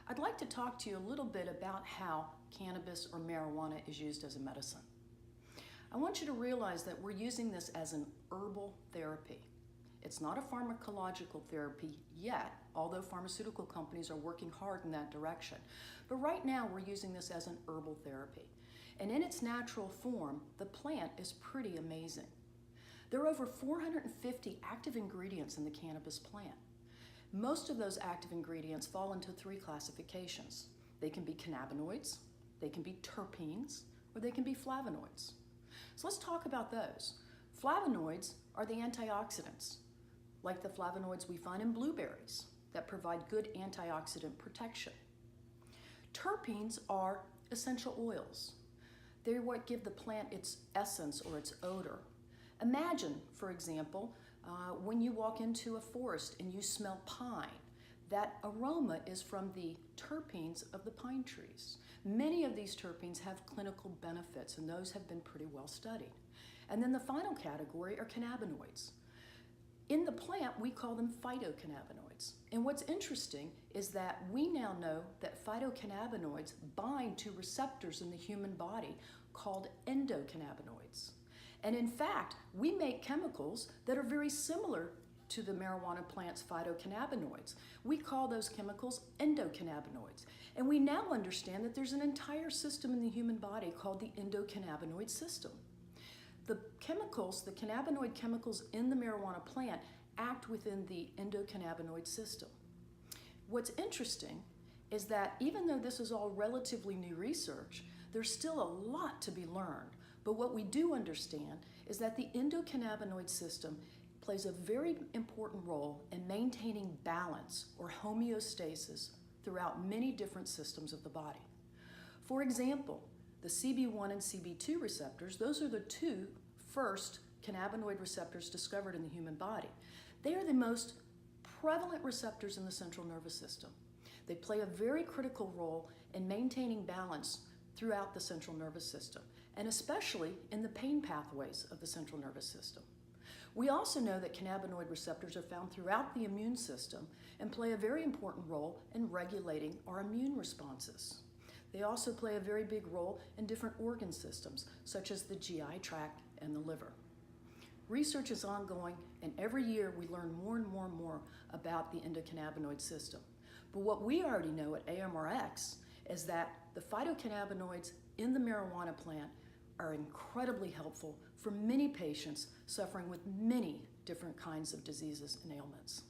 I'd like to talk to you a little bit about how cannabis or marijuana is used as a medicine. I want you to realize that we're using this as an herbal therapy. It's not a pharmacological therapy yet, although pharmaceutical companies are working hard in that direction. But right now we're using this as an herbal therapy. And in its natural form, the plant is pretty amazing. There are over 450 active ingredients in the cannabis plant. Most of those active ingredients fall into three classifications. They can be cannabinoids, they can be terpenes, or they can be flavonoids. So let's talk about those. Flavonoids are the antioxidants, like the flavonoids we find in blueberries that provide good antioxidant protection. Terpenes are essential oils. They're what give the plant its essence or its odor. Imagine, for example, when you walk into a forest and you smell pine, that aroma is from the terpenes of the pine trees. Many of these terpenes have clinical benefits, and those have been pretty well studied. And then the final category are cannabinoids. In the plant, we call them phytocannabinoids. And what's interesting is that we now know that phytocannabinoids bind to receptors in the human body called endocannabinoids. And in fact, we make chemicals that are very similar to the marijuana plant's phytocannabinoids. We call those chemicals endocannabinoids. And we now understand that there's an entire system in the human body called the endocannabinoid system. The chemicals, the cannabinoid chemicals in the marijuana plant act within the endocannabinoid system. What's interesting is that even though this is all relatively new research, there's still a lot to be learned. But what we do understand is that the endocannabinoid system plays a very important role in maintaining balance or homeostasis throughout many different systems of the body. For example, the CB1 and CB2 receptors, those are the two first cannabinoid receptors discovered in the human body. They are the most prevalent receptors in the central nervous system. They play a very critical role in maintaining balance throughout the central nervous system, and especially in the pain pathways of the central nervous system. We also know that cannabinoid receptors are found throughout the immune system and play a very important role in regulating our immune responses. They also play a very big role in different organ systems, such as the GI tract and the liver. Research is ongoing, and every year we learn more and more and more about the endocannabinoid system. But what we already know at AMRX is that the phytocannabinoids in the marijuana plant are incredibly helpful for many patients suffering with many different kinds of diseases and ailments.